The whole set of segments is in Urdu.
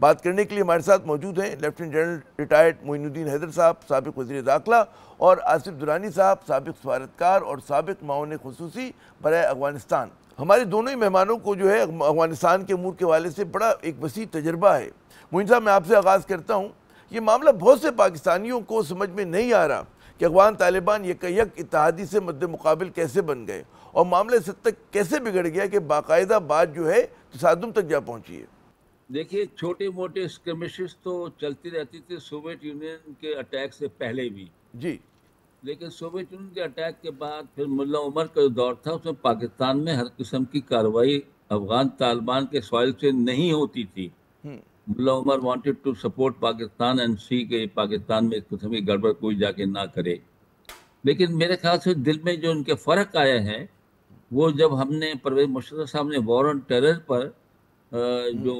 بات کرنے کے لیے ہمارے ساتھ موجود ہیں لیفٹیننٹ جنرل ریٹائرڈ معین الدین حیدر صاحب، سابق وزیر داخلہ، اور آصف درانی صاحب، سابق سفارتکار اور سابق معاون خصوصی برائے افغانستان۔ ہمارے دونوں ہی مہمانوں کو جو ہے افغانستان کے امور کے حوالے سے بڑا ایک وسیع تجربہ ہے۔ معین صاحب، میں آپ سے آغاز کرتا ہوں۔ یہ معاملہ بہت سے پاکستانیوں کو سمجھ میں نہیں آ رہا کہ افغان طالبان یک اتحادی سے مد مقابل کیسے بن گئے، اور معاملہ اس حد تک کیسے بگڑ گیا کہ باقاعدہ بات جو ہے تصادم تک جا پہنچی ہے۔ دیکھیے، چھوٹے موٹے اسکرمشز تو چلتی رہتی تھی سوویت یونین کے اٹیک سے پہلے بھی، جی، لیکن سوویت یونین کے اٹیک کے بعد پھر ملا عمر کا جو دور تھا اس میں پاکستان میں ہر قسم کی کارروائی افغان طالبان کے سوائل سے نہیں ہوتی تھی۔ Mullah Omar wanted to support Pakistan and see کہ پاکستان میں اس قسم کی گڑبڑ کوئی جا کے نہ کرے، لیکن میرے خیال سے دل میں جو ان کے فرق آیا ہے وہ جب ہم نے پرویز مشرف صاحب نے وار آن ٹیرر پر جو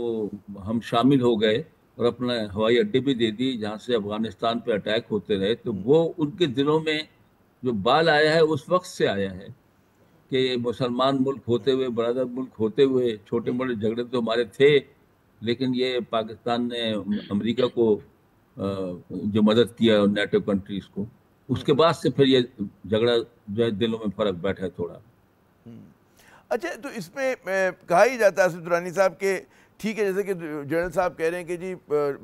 ہم شامل ہو گئے اور اپنا ہوائی اڈے بھی دے دی جہاں سے افغانستان پہ اٹیک ہوتے رہے، تو وہ ان کے دلوں میں جو بال آیا ہے اس وقت سے آیا ہے کہ مسلمان ملک ہوتے ہوئے، برادر ملک ہوتے ہوئے، چھوٹے موٹے جھگڑے تو ہمارے تھے، لیکن یہ پاکستان نے امریکہ کو جو مدد کیا نیٹو کنٹریز کو، اس کے بعد سے پھر یہ جھگڑا جو ہے دلوں میں فرق بیٹھا ہے تھوڑا۔ اچھا، تو اس میں کہا ہی جاتا ہے آصف درانی صاحب کہ ٹھیک ہے، جیسے کہ جنرل صاحب کہہ رہے ہیں کہ جی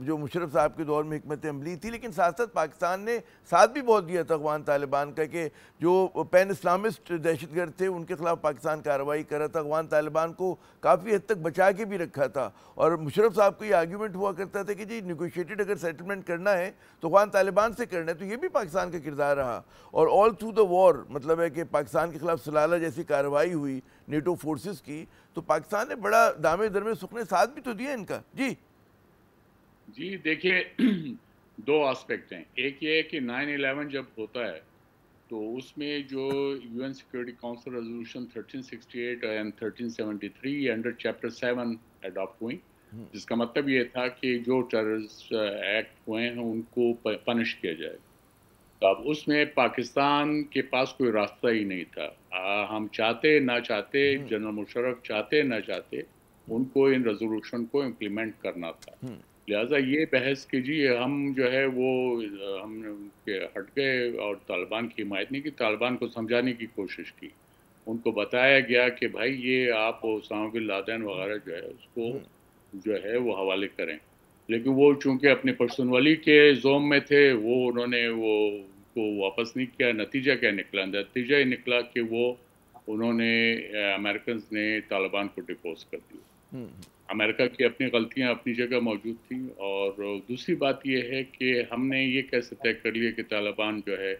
جو مشرف صاحب کے دور میں حکمت عملی تھی، لیکن ساتھ ساتھ پاکستان نے ساتھ بھی بہت دیا تھا افغان طالبان کا کہ جو پین اسلامسٹ دہشت گرد تھے ان کے خلاف پاکستان کارروائی کر رہا تھا، افغان طالبان کو کافی حد تک بچا کے بھی رکھا تھا۔ اور مشرف صاحب کو یہ آرگیومنٹ ہوا کرتا تھا کہ جی نیگوشیٹڈ اگر سیٹلمنٹ کرنا ہے تو افغان طالبان سے کرنا ہے، تو یہ بھی پاکستان کا کردار رہا۔ اور آل تھرو دا وار مطلب ہے کہ پاکستان کے خلاف سلالہ جیسی کارروائی ہوئی نیٹو فورسز کی، تو پاکستان نے بڑا دامے درمے سکھنے ساتھ بھی تو دیا ان کا۔ جی دیکھیے، دو آسپیکٹ ہیں۔ ایک یہ ہے کہ 9/11 جب ہوتا ہے تو اس میں جو U N security council resolution 1368 and 1373 under chapter 7 adopt ہوئی، جس کا مطلب یہ تھا کہ جو ٹیررسٹ ایکٹ ہوئے ہیں ان کو پنش کیا جائے۔ تو اب اس میں پاکستان کے پاس کوئی راستہ ہی نہیں تھا، ہم چاہتے نہ چاہتے، جنرل مشرف چاہتے نہ چاہتے، ان کو ان ریزولوشن کو امپلیمنٹ کرنا تھا۔ لہٰذا یہ بحث کہ جی ہم جو ہے وہ ہم نے ہٹ گئے اور طالبان کی حمایت نہیں کی، طالبان کو سمجھانے کی کوشش کی، ان کو بتایا گیا کہ بھائی یہ آپ اسامہ بن لادن وغیرہ جو ہے اس کو جو ہے وہ حوالے کریں، لیکن وہ چونکہ اپنے پرسنوالی کے زوم میں تھے، وہ انہوں نے وہ کو واپس نہیں کیا۔ نتیجہ کیا نکلا؟ نتیجہ یہ نکلا کہ وہ انہوں نے امریکنز نے طالبان کو ڈپوز کر دیا۔ امریکہ کی اپنی غلطیاں اپنی جگہ موجود تھیں، اور دوسری بات یہ ہے کہ ہم نے یہ کیسے طے کر لیا کہ طالبان جو ہے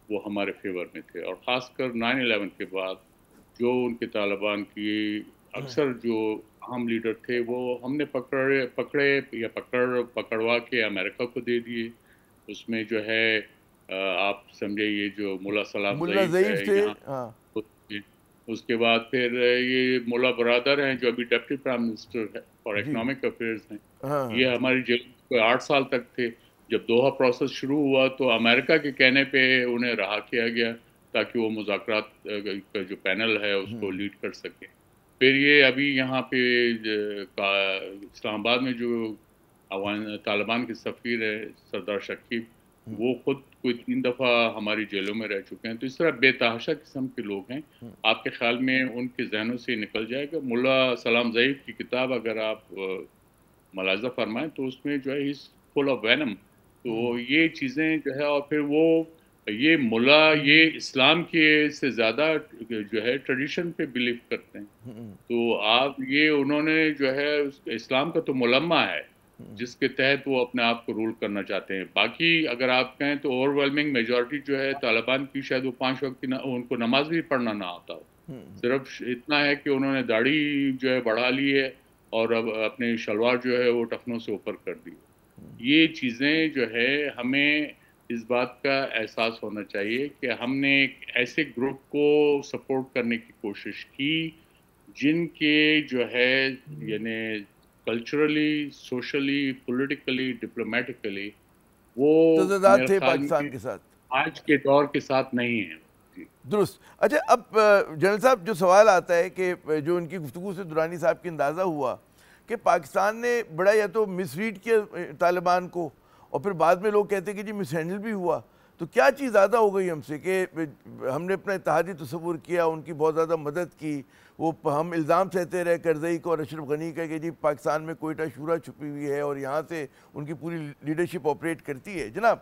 وہ ہمارے فیور میں تھے، اور خاص کر 9/11 کے بعد جو ان کے طالبان کی اکثر جو اہم لیڈر تھے وہ ہم نے پکڑے یا پکڑوا کے امریکہ کو دے دیے۔ اس میں جو ہے آپ سمجھے یہ جو ملا سلام ضعیف ہے یہاں، اس کے بعد پھر یہ ملا برادر ہیں جو ابھی deputy prime minister for economic affairs ہیں، یہ ہماری جیل میں 8 سال تک تھے۔ جب دوحہ پروسیس شروع ہوا تو امریکہ کے کہنے پہ انہیں رہا کیا گیا تاکہ وہ مذاکرات کا جو پینل ہے اس کو لیڈ کر سکے۔ پھر یہ ابھی یہاں پہ اسلام آباد میں جو طالبان کے سفیر ہے سردار شکیب، وہ خود کوئی 3 دفعہ ہماری جیلوں میں رہ چکے ہیں۔ تو اس طرح بے تحاشا قسم کے لوگ ہیں۔ آپ کے خیال میں ان کے ذہنوں سے نکل جائے گا؟ ملا سلام ضعیف کی کتاب اگر آپ ملاحظہ فرمائیں تو اس میں جو ہے اس فل آف وینم، تو یہ چیزیں جو ہے، اور پھر وہ یہ ملا یہ اسلام کے سے زیادہ جو ہے ٹریڈیشن پہ بلیو کرتے ہیں۔ تو آپ یہ انہوں نے جو ہے اسلام کا تو ملمہ ہے جس کے تحت وہ اپنے آپ کو رول کرنا چاہتے ہیں۔ باقی اگر آپ کہیں تو اوور ویلمنگ میجورٹی جو ہے طالبان کی، شاید وہ 5 وقت کی ان کو نماز بھی پڑھنا نہ آتا ہو، صرف اتنا ہے کہ انہوں نے داڑھی جو ہے بڑھا لی ہے اور اب اپنے شلوار جو ہے وہ ٹخنوں سے اوپر کر دی۔ یہ چیزیں جو ہے ہمیں اس بات کا احساس ہونا چاہیے کہ ہم نے ایک ایسے گروپ کو سپورٹ کرنے کی کوشش کی جن کے جو ہے یعنی کلچرلی، سوشلی، پولیٹیکلی، ڈپلومیٹیکلی وہ تضادات تھے پاکستان کے ساتھ، آج کے دور کے ساتھ نہیں ہیں۔ درست۔ اچھا، اب جنرل صاحب جو سوال آتا ہے کہ جو ان کی گفتگو سے درانی صاحب کی اندازہ ہوا کہ پاکستان نے بڑا یا تو مس ریڈ کیا طالبان کو، اور پھر بعد میں لوگ کہتے ہیں کہ جی مس ہینڈل بھی ہوا. تو کیا چیز زیادہ ہو گئی ہم سے کہ ہم نے اپنا اتحادی تصور کیا، ان کی بہت زیادہ مدد کی، وہ ہم الزام سہتے رہے کرزئی کو اور اشرف غنی کا کہ جی پاکستان میں کوئٹہ شورا چھپی ہوئی ہے اور یہاں سے ان کی پوری لیڈرشپ آپریٹ کرتی ہے. جناب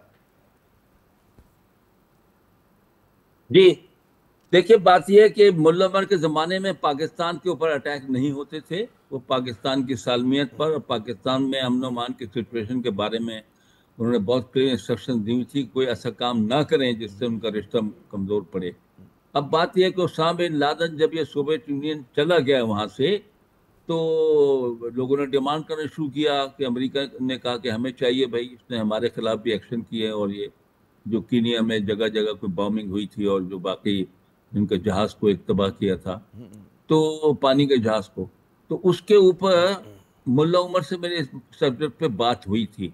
جی دیکھیے، بات یہ ہے کہ ملا عمر کے زمانے میں پاکستان کے اوپر اٹیک نہیں ہوتے تھے. وہ پاکستان کی سالمیت پر اور پاکستان میں امن و امان کی سچویشن کے بارے میں انہوں نے بہت کلیئر انسٹرکشن دی تھی، کوئی ایسا کام نہ کریں جس سے ان کا رشتہ کمزور پڑے. اب بات یہ ہے کہ اسامہ بن لادن جب یہ سوویت یونین چلا گیا وہاں سے، تو لوگوں نے ڈیمانڈ کرنا شروع کیا کہ امریکہ نے کہا کہ ہمیں چاہیے بھائی، اس نے ہمارے خلاف بھی ایکشن کیے، اور یہ جو کینیا میں جگہ جگہ کوئی بامبنگ ہوئی تھی اور جو باقی ان کے جہاز کو اقتباہ کیا تھا، تو پانی کے جہاز کو، تو اس کے اوپر ملا عمر سے میرے سبجیکٹ پہ بات ہوئی تھی.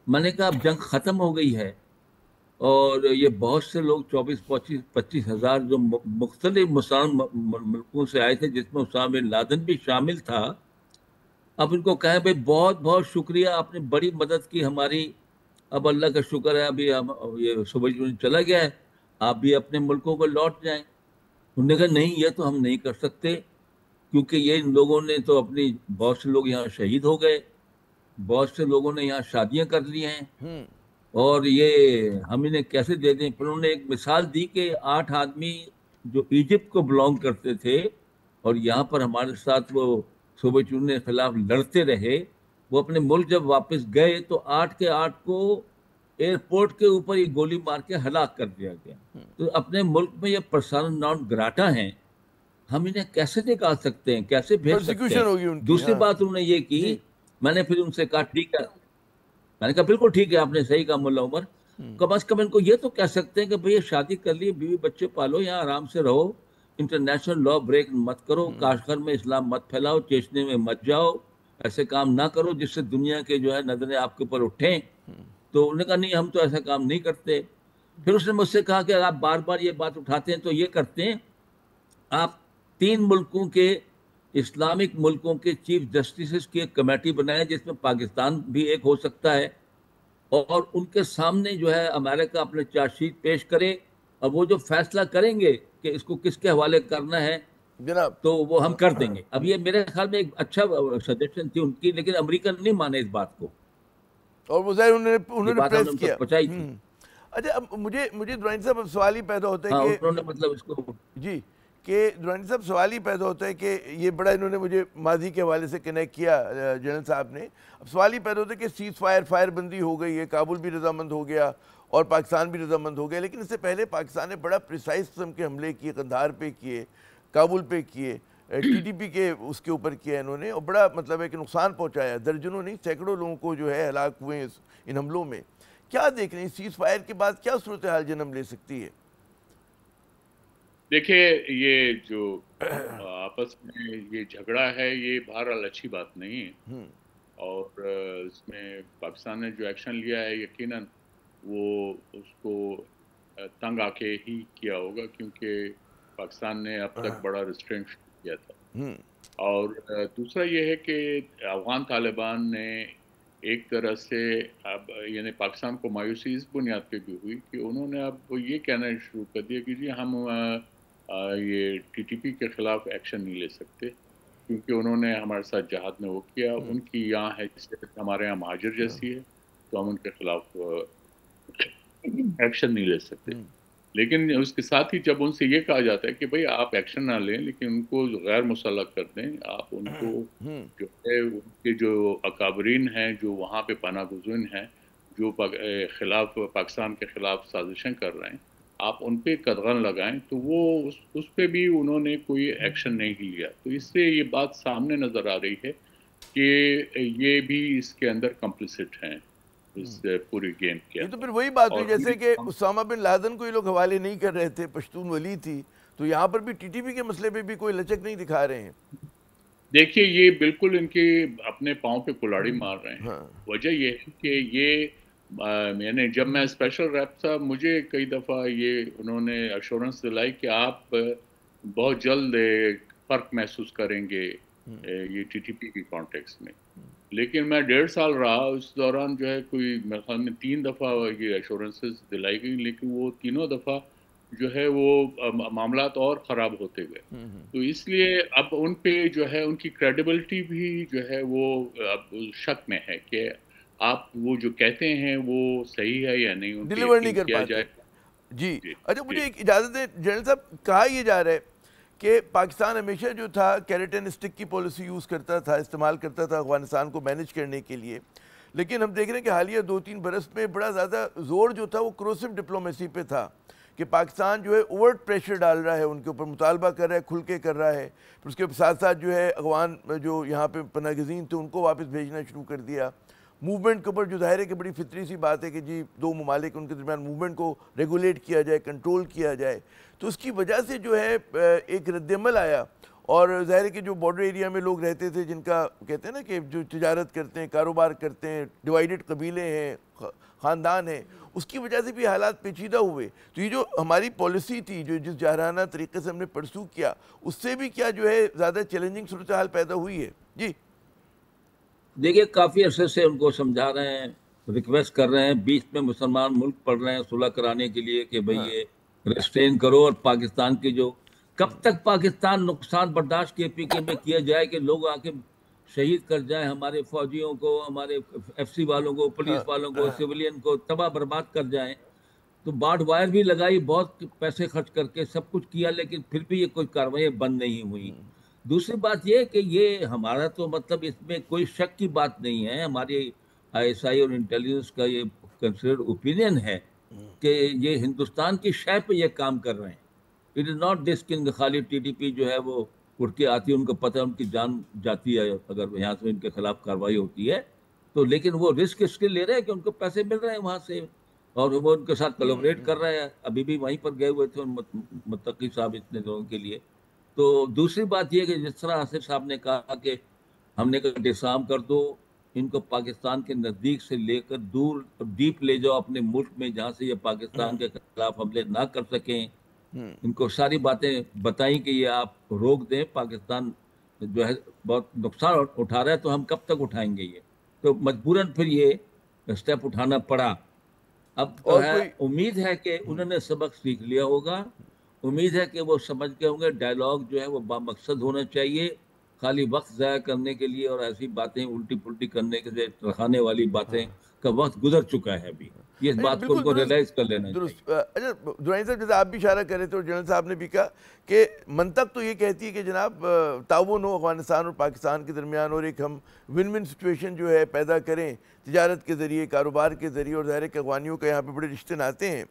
میں نے کہا اب جنگ ختم ہو گئی ہے، اور یہ بہت سے لوگ 24-25 ہزار جو مختلف مسلمان ملکوں سے آئے تھے، جس میں اسامہ بن لادن بھی شامل تھا، اب ان کو کہیں بھائی بہت بہت شکریہ، آپ نے بڑی مدد کی ہماری، اب اللہ کا شکر ہے ابھی ہم یہ سوویت یونین چلا گیا ہے، آپ بھی اپنے ملکوں کو لوٹ جائیں. انہوں نے کہا نہیں، یہ تو ہم نہیں کر سکتے، کیونکہ یہ ان لوگوں نے تو اپنی، بہت سے لوگ یہاں شہید ہو گئے، بہت سے لوگوں نے یہاں شادیاں کر لی ہیں، اور یہ ہم انہیں کیسے دے دیں. پھر انہوں نے ایک مثال دی کہ 8 آدمی جو ایجپٹ کو بلانگ کرتے تھے اور یہاں پر ہمارے ساتھ وہ سوویت یونین کے خلاف لڑتے رہے، وہ اپنے ملک جب واپس گئے تو 8 کے 8 کو ایئرپورٹ کے اوپر یہ گولی مار کے ہلاک کر دیا گیا. تو اپنے ملک میں یہ پرسانا نان گراٹا ہیں، ہم انہیں کیسے نکال سکتے ہیں، کیسے بھیج سکتے پرسیکیوشن ہوگی ان ہیں. کی. دوسری بات انہوں نے یہ کی، میں نے پھر ان سے کہا ٹھیک ہے، میں نے کہا بالکل ٹھیک ہے، آپ نے صحیح کہا ملا عمر، کم از کم ان کو یہ تو کہہ سکتے ہیں کہ بھئی شادی کر لی، بیوی بچے پالو، یہاں آرام سے رہو، انٹرنیشنل لا بریک مت کرو، کاشغر میں اسلام مت پھیلاؤ، چیچنے میں مت جاؤ، ایسے کام نہ کرو جس سے دنیا کے جو ہے نظریں آپ کے اوپر اٹھیں. تو انہوں نے کہا نہیں، ہم تو ایسا کام نہیں کرتے. پھر اس نے مجھ سے کہا کہ اگر آپ بار بار یہ بات اٹھاتے ہیں تو یہ کرتے ہیں، آپ 3 ملکوں کے، اسلامک ملکوں کے چیف جسٹسز کی ایک کمیٹی بنائیں جس میں پاکستان بھی ایک ہو سکتا ہے، اور ان کے سامنے جو ہے امریکہ اپنے چارج شیٹ پیش کرے، اور وہ جو فیصلہ کریں گے کہ اس کو کس کے حوالے کرنا ہے جناب تو وہ ہم کر دیں گے. اب یہ میرے خیال میں ایک اچھا سجیشن تھی ان کی، لیکن امریکہ نے نہیں مانے اس بات کو، اور وہ ظاہر انہوں یہ نے بات ہم نے پریس ان کیا. تک پہنچائی تھی. اچھا اب مجھے درانی صاحب اب سوال ہی پیدا ہوتا ہے ہاں کہ انہوں نے مطلب اس کو، جی کہ درانی صاحب سوال ہی پیدا ہوتا ہے کہ یہ بڑا انہوں نے مجھے ماضی کے حوالے سے کنیکٹ کیا جنرل صاحب نے. اب سوال ہی پیدا ہوتا ہے کہ سیز فائر بندی ہو گئی ہے، کابل بھی رضامند ہو گیا اور پاکستان بھی رضامند ہو گیا، لیکن اس سے پہلے پاکستان نے بڑا پریسائز قسم کے حملے کیے، قندھار پہ کیے، کابل پہ کیے، ٹی ٹی پی کے اس کے اوپر کیا انہوں نے، اور بڑا مطلب ہے کہ نقصان پہنچایا، درجنوں نہیں سینکڑوں لوگوں کو جو ہے ہلاک ہوئے ان حملوں میں. کیا دیکھ رہے ہیں سیز فائر کے بعد کیا صورتحال جنم لے سکتی ہے؟ دیکھیے یہ جو آپس میں یہ جھگڑا ہے یہ بہرحال اچھی بات نہیں ہے، اور اس میں پاکستان نے جو ایکشن لیا ہے یقیناً وہ اس کو تنگ آ کے ہی کیا ہوگا، کیونکہ پاکستان نے اب تک بڑا ریسٹرینٹ کیا تھا. اور دوسرا یہ ہے کہ افغان طالبان نے ایک طرح سے اب یعنی پاکستان کو مایوسی اس بنیاد پہ بھی ہوئی کہ انہوں نے اب یہ کہنا شروع کر دیا کہ جی ہم یہ ٹی ٹی پی کے خلاف ایکشن نہیں لے سکتے، کیونکہ انہوں نے ہمارے ساتھ جہاد میں وہ کیا، ان کی یہاں حیثیت ہمارے یہاں مہاجر جیسی ہے، تو ہم ان کے خلاف ایکشن نہیں لے سکتے. لیکن اس کے ساتھ ہی جب ان سے یہ کہا جاتا ہے کہ بھئی آپ ایکشن نہ لیں لیکن ان کو غیر مسلح کر دیں، آپ ان کو جو ہے ان کے جو اکابرین ہیں جو وہاں پہ پناہ گزین ہیں، جو خلاف پاکستان کے خلاف سازشیں کر رہے ہیں، آپ ان پہ قدغن لگائیں، تو وہ اس پہ بھی انہوں نے کوئی ایکشن نہیں لیا. تو اس سے یہ بات سامنے نظر آ رہی ہے کہ یہ بھی اس کے اندر کمپلیسٹ ہیں اس پوری گیم کے. یہ تو پھر وہی بات ہوئی جیسے کہ اسامہ بن لادن کو یہ لوگ حوالے نہیں کر رہے تھے، پشتون ولی تھی، تو یہاں پر بھی ٹی ٹی پی کے مسئلے پہ بھی کوئی لچک نہیں دکھا رہے ہیں. دیکھیے یہ بالکل ان کے اپنے پاؤں پہ کلاڑی مار رہے ہیں. وجہ یہ ہے کہ یہ یعنی جب میں اسپیشل ریپ تھا مجھے کئی دفعہ یہ انہوں نے ایشورنس دلائی کہ آپ بہت جلد فرق محسوس کریں گے یہ ٹی ٹی پی کے کانٹیکس میں. لیکن میں 1.5 سال رہا, اس دوران جو ہے کوئی میرے خیال میں 3 دفعہ یہ ایشورنسز دلائی گئی, لیکن وہ تینوں دفعہ جو ہے وہ معاملات اور خراب ہوتے گئے. تو اس لیے اب ان پہ جو ہے ان کی کریڈیبلٹی بھی جو ہے وہ اب شک میں ہے کہ آپ وہ جو کہتے ہیں وہ صحیح ہے یا نہیں, ان پہ ڈیلیور نہیں یقین کر کیا پاتے. جائے. جی جی اچھا مجھے ایک اجازت دیں جنرل صاحب, کہا یہ جا رہا ہے کہ پاکستان ہمیشہ جو تھا کیرٹ اینڈ اسٹک کی پالیسی یوز کرتا تھا, استعمال کرتا تھا افغانستان کو مینج کرنے کے لیے, لیکن ہم دیکھ رہے ہیں کہ حالیہ 2-3 برس میں بڑا زیادہ زور جو تھا وہ کروسو ڈپلومیسی پہ تھا کہ پاکستان جو ہے اوورٹ پریشر ڈال رہا ہے, ان کے اوپر مطالبہ کر رہا ہے, کھل کے کر رہا ہے, پھر اس کے ساتھ ساتھ جو ہے افغان جو یہاں پہ پناہ گزین تھے ان کو واپس بھیجنا شروع کر دیا. موومنٹ کے اوپر جو ظاہر ہے کہ بڑی فطری سی بات ہے کہ جی 2 ممالک ان کے درمیان موومنٹ کو ریگولیٹ کیا جائے, کنٹرول کیا جائے, تو اس کی وجہ سے جو ہے ایک رد عمل آیا. اور ظاہر ہے کہ جو بارڈر ایریا میں لوگ رہتے تھے, جن کا کہتے ہیں نا کہ جو تجارت کرتے ہیں, کاروبار کرتے ہیں, ڈیوائیڈڈ قبیلے ہیں, خاندان ہیں, اس کی وجہ سے بھی حالات پیچیدہ ہوئے. تو یہ جو ہماری پالیسی تھی جو جس جارحانہ طریقے سے ہم نے پرسو کیا, اس سے بھی کیا جو ہے زیادہ چیلنجنگ صورتحال پیدا ہوئی ہے؟ جی دیکھیے کافی عرصے سے ان کو سمجھا رہے ہیں, ریکویسٹ کر رہے ہیں, بیچ میں مسلمان ملک پڑھ رہے ہیں صلح کرانے کے لیے کہ بھئی یہ ریسٹرین کرو, اور پاکستان کی جو کب تک پاکستان نقصان برداشت کے پی کے میں کیا جائے کہ لوگ آ کے شہید کر جائیں ہمارے فوجیوں کو, ہمارے ایف سی والوں کو, پولیس والوں کو, سیولین کو تباہ برباد کر جائیں. تو بارڈ وائر بھی لگائی, بہت پیسے خرچ کر کے سب کچھ کیا, لیکن پھر بھی یہ کوئی کارروائیاں بند نہیں ہوئی. دوسری بات یہ کہ یہ ہمارا تو مطلب اس میں کوئی شک کی بات نہیں ہے, ہماری آئی ایس آئی اور انٹیلیجنس کا یہ کنسیڈرڈ اوپینین ہے کہ یہ ہندوستان کی شے پہ یہ کام کر رہے ہیں. اٹ از ناٹ دس کہ خالی ٹی ٹی پی جو ہے وہ اٹھ کے آتی ہے, ان کو پتہ ہے ان کی جان جاتی ہے اگر یہاں سے ان کے خلاف کارروائی ہوتی ہے تو, لیکن وہ رسک اس کے لے رہے ہیں کہ ان کو پیسے مل رہے ہیں وہاں سے, اور وہ ان کے ساتھ کولابریٹ کر رہے ہیں. ابھی بھی وہیں پر گئے ہوئے تھے متقی صاحب اتنے دنوں کے لیے. تو دوسری بات یہ کہ جس طرح آصف صاحب نے کہا کہ ہم نے کہا ڈسارم کر دو, ان کو پاکستان کے نزدیک سے لے کر دور ڈیپ لے جاؤ اپنے ملک میں جہاں سے یہ پاکستان کے خلاف حملے نہ کر سکیں. ان کو ساری باتیں بتائیں کہ یہ آپ روک دیں, پاکستان جو ہے بہت نقصان اٹھا رہا ہے, تو ہم کب تک اٹھائیں گے یہ, تو مجبوراً پھر یہ اسٹیپ اٹھانا پڑا. اب تو اور ہے کوئی امید ہے کہ انہوں نے سبق سیکھ لیا ہوگا, امید ہے کہ وہ سمجھ گئے ہوں گے ڈائلاگ جو ہے وہ بامقصد ہونا چاہیے, خالی وقت ضائع کرنے کے لیے اور ایسی باتیں الٹی پلٹی کرنے کے رکھانے والی باتیں کا وقت گزر چکا ہے ابھی. یہ اس بات کو ان بالکل کو ریلائز کر لینا چاہیے. درست. اچھا دورانی صاحب جیسے آپ بھی اشارہ کر رہے تھے اور جنرل صاحب نے بھی کہا کہ منطق تو یہ کہتی ہے کہ جناب تعاون ہو افغانستان اور پاکستان کے درمیان, اور ایک ہم ون ون سچویشن جو ہے پیدا کریں تجارت کے ذریعے, کاروبار کے ذریعے, اور ظاہر ہے کہ افغانیوں کا یہاں پہ بڑے رشتے ناتے ہیں.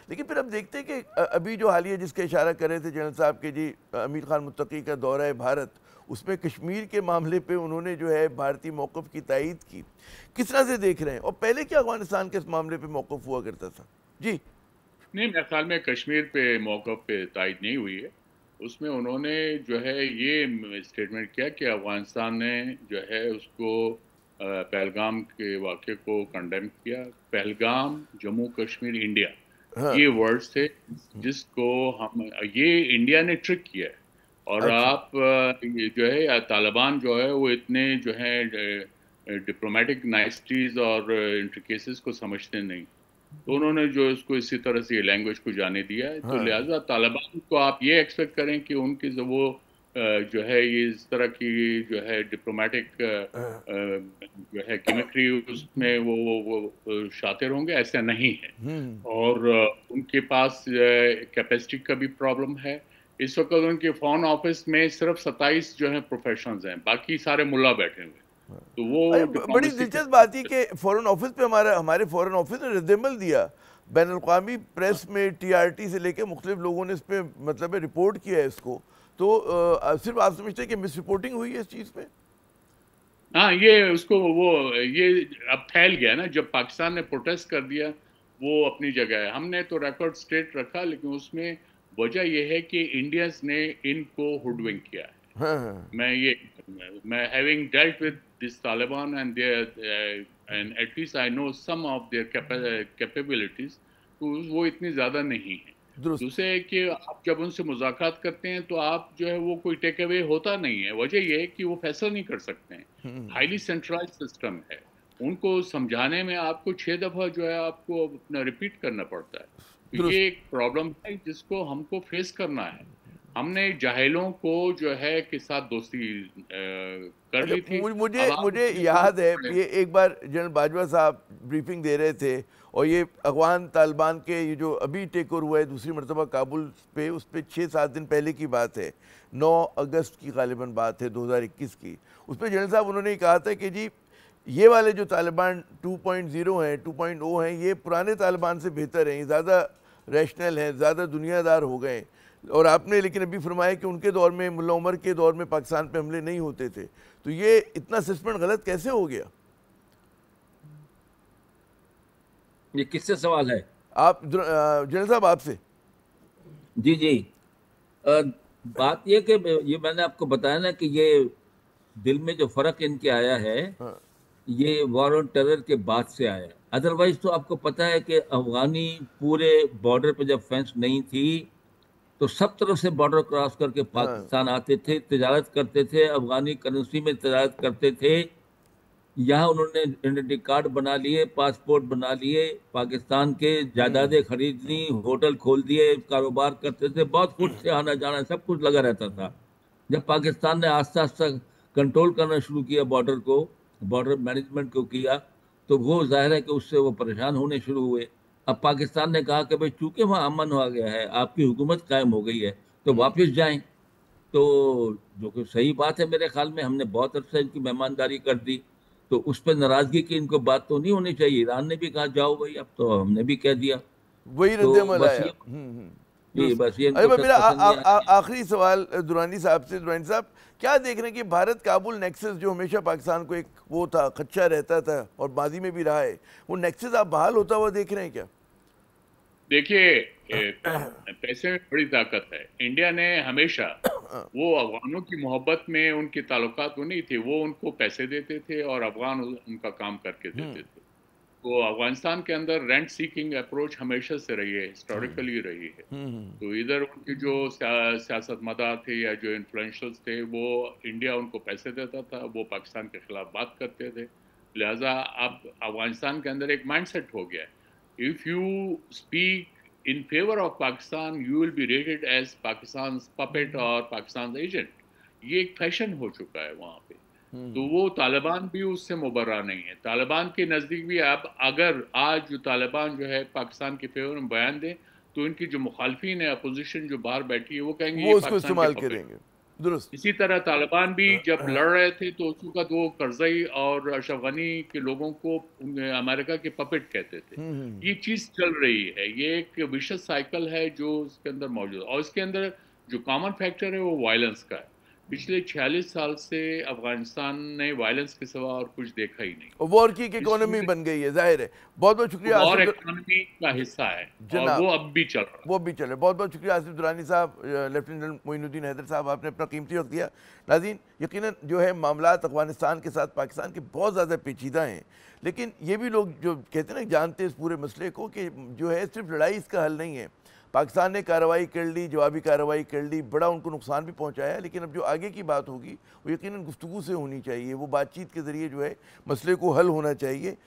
لیکن پھر اب دیکھتے ہیں کہ ابھی جو حالیہ جس کا اشارہ کر رہے تھے جنرل صاحب کہ جی امیر خان متقی کا دورہ بھارت, اس میں کشمیر کے معاملے پہ انہوں نے جو ہے بھارتی موقف کی تائید کی, کس طرح سے دیکھ رہے ہیں؟ اور پہلے کیا افغانستان کے اس معاملے پہ موقف ہوا کرتا تھا؟ جی نہیں, میرے خیال میں کشمیر پہ موقف پہ تائید نہیں ہوئی ہے. اس میں انہوں نے جو ہے یہ اسٹیٹمنٹ کیا کہ افغانستان نے جو ہے اس کو پہلگام کے واقعے کو کنڈیم کیا. پہلگام, جموں کشمیر, انڈیا, یہ ورڈز تھے جس کو ہم یہ انڈیا نے ٹرک کیا ہے. اور آپ جو ہے طالبان جو ہے وہ اتنے جو ہے ڈپلومیٹک نائسٹیز اور انٹریکیسز کو سمجھتے نہیں, تو انہوں نے جو اس کو اسی طرح سے لینگویج کو جانے دیا ہے. تو لہٰذا طالبان کو آپ یہ ایکسپیکٹ کریں کہ ان کی وہ جو ہے یہ اس طرح کی جو ہے ڈپلومیٹک جو ہے کیمکری اس میں وہ شاطر ہوں گے, ایسا نہیں ہے. اور ان کے پاس کیپیسٹی کا بھی پرابلم ہے. اس وقت ان کے فارن آفس میں صرف 27 جو ہیں پروفیشنلز ہیں, باقی سارے ملا بیٹھے ہوئے. تو وہ بڑی دلچسپ بات ہے کہ فورن آفس پہ ہمارے فورن آفس نے رد عمل دیا. بین الاقوامی پریس میں ٹی آر ٹی سے لے کے مختلف لوگوں نے اس پہ مطلب رپورٹ کیا ہے اس کو. تو صرف آپ سمجھتے ہیں کہ مس رپورٹنگ ہوئی ہے اس چیز پہ؟ ہاں, یہ اس کو وہ یہ اب پھیل گیا نا, جب پاکستان نے پروٹیسٹ کر دیا وہ اپنی جگہ ہے. ہم نے تو ریکارڈ اسٹیٹ رکھا, لیکن اس میں وجہ یہ ہے کہ انڈینز نے ان کو ہوڈونگ کیا ہے. میں having dealt with this Taliban and at least I know some of their capabilities, تو وہ اتنی زیادہ نہیں ہیں. دوسرے ہے کہ آپ جب ان سے مذاکرات کرتے ہیں تو آپ جو ہے وہ کوئی ٹیک اوے ہوتا نہیں ہے. وجہ یہ ہے کہ وہ فیصلہ نہیں کر سکتے ہیں. ہائیلی سینٹرلائز سسٹم ہے. ان کو سمجھانے میں آپ کو 6 دفعہ جو ہے آپ کو اپنا ریپیٹ کرنا پڑتا ہے. تو یہ ایک پرابلم ہے جس کو ہم کو فیس کرنا ہے. ہم نے جاہلوں کو جو ہے کے ساتھ دوستی کر لی تھی. مجھے یاد ہے یہ ایک بار جنرل باجوہ صاحب بریفنگ دے رہے تھے اور یہ افغان طالبان کے یہ جو ابھی ٹیک اوور ہوا ہے دوسری مرتبہ کابل پہ، اس پہ 6-7 دن پہلے کی بات ہے، 9 اگست کی غالباً بات ہے 2021 کی. اس پہ جنرل صاحب انہوں نے کہا تھا کہ جی یہ والے جو طالبان 2.0 ہیں 2.0 ہیں یہ پرانے طالبان سے بہتر ہیں، یہ زیادہ ریشنل ہیں، زیادہ دنیا دار ہو گئے. اور آپ نے لیکن ابھی فرمایا کہ ان کے دور میں، ملا عمر کے دور میں پاکستان پہ حملے نہیں ہوتے تھے. تو یہ اتنا سسپینڈ غلط کیسے ہو گیا؟ یہ کس سے سوال ہے؟ آپ جنرل صاحب آپ سے. جی بات یہ کہ یہ میں نے آپ کو بتایا نا کہ یہ دل میں جو فرق ان کے آیا ہے یہ وار آن ٹیرر کے بعد سے آیا ہے. ادروائز تو آپ کو پتا ہے کہ افغانی پورے بارڈر پہ جب فینس نہیں تھی تو سب طرف سے بارڈر کراس کر کے پاکستان آتے تھے، تجارت کرتے تھے، افغانی کرنسی میں تجارت کرتے تھے. یہاں انہوں نے آئیڈینٹی کارڈ بنا لیے، پاسپورٹ بنا لیے، پاکستان کے جائیدادیں خرید لی، ہوٹل کھول دیے، کاروبار کرتے تھے، بہت کچھ سے آنا جانا سب کچھ لگا رہتا تھا. جب پاکستان نے آہستہ آہستہ کنٹرول کرنا شروع کیا بارڈر کو، بارڈر مینجمنٹ کو کیا، تو وہ ظاہر ہے کہ اس سے وہ پریشان ہونے شروع ہوئے. اب پاکستان نے کہا کہ بھئی چونکہ وہاں امن ہو گیا ہے، آپ کی حکومت قائم ہو گئی ہے تو واپس جائیں. تو جو کہ صحیح بات ہے میرے خیال میں، ہم نے بہت عرصہ ان کی مہمانداری کر دی تو اس پہ ناراضگی کی ان کو بات تو نہیں ہونی چاہیے. ایران نے بھی کہا جاؤ بھائی، اب تو ہم نے بھی کہہ دیا. وہی رد عمل آیا. میرا آخری سوال درانی صاحب سے. درانی صاحب کیا دیکھ رہے ہیں کہ بھارت کابل نیکسس جو ہمیشہ پاکستان کو ایک وہ تھا، خدشہ رہتا تھا اور ماضی میں بھی رہا ہے، وہ نیکسس آپ بحال ہوتا ہوا دیکھ رہے ہیں کیا؟ دیکھیے پیسے میں بڑی طاقت ہے. انڈیا نے ہمیشہ وہ افغانوں کی محبت میں ان کے تعلقات وہ نہیں تھے، وہ ان کو پیسے دیتے تھے اور افغان ان کا کام کر کے دیتے تھے. تو افغانستان کے اندر رینٹ سیکنگ اپروچ ہمیشہ سے رہی ہے، ہسٹوریکلی رہی ہے. تو ادھر ان کے جو سیاست مدار تھے یا جو انفلوئنشلز تھے وہ انڈیا ان کو پیسے دیتا تھا، وہ پاکستان کے خلاف بات کرتے تھے. لہٰذا اب افغانستان کے اندر ایک مائنڈ سیٹ ہو گیا ہے. If you speak in favor of Pakistan, you will be rated as Pakistan's puppet or Pakistan's agent. یہ ایک فیشن ہو چکا ہے وہاں پہ. تو وہ طالبان بھی اس سے مبرہ نہیں ہے. طالبان کے نزدیک بھی اب اگر آج جو طالبان جو ہے پاکستان کے فیور میں بیان دیں تو ان کی جو مخالفین ہے، اپوزیشن جو باہر بیٹھی ہے، وہ کہیں گے وہ اس کو استعمال کریں گے. درست. اسی طرح طالبان بھی جب لڑ رہے تھے تو اس وقت وہ کرزئی اور اشرف غنی کے لوگوں کو امریکہ کے پپٹ کہتے تھے. یہ چیز چل رہی ہے، یہ ایک ویشس سائیکل ہے جو اس کے اندر موجود ہے. اور اس کے اندر جو کامن فیکٹر ہے وہ وائلنس کا ہے. پچھلے 46 سال سے افغانستان نے وائلنس کے سوا اور کچھ دیکھا ہی نہیں. وار کی ایک اکانومی بن گئی ہے، ظاہر ہے. بہت بہت شکریہ. وار اکانومی کا حصہ ہے اور وہ اب بھی چل رہا ہے. وہ بھی چل رہا ہے. بہت بہت شکریہ آصف درانی صاحب، لیفٹیننٹ جنرل معین الدین حیدر صاحب، آپ نے اپنا قیمتی وقت دیا. ناظرین، یقیناً جو ہے معاملات افغانستان کے ساتھ پاکستان کے بہت زیادہ پیچیدہ ہیں، لیکن یہ بھی لوگ جو کہتے ہیں نا جانتے ہیں اس پورے مسئلے کو کہ جو ہے صرف لڑائی اس کا حل نہیں ہے. پاکستان نے کارروائی کر لی، جوابی کارروائی کر لی، بڑا ان کو نقصان بھی پہنچایا، لیکن اب جو آگے کی بات ہوگی وہ یقیناً گفتگو سے ہونی چاہیے. وہ بات چیت کے ذریعے جو ہے مسئلے کو حل ہونا چاہیے.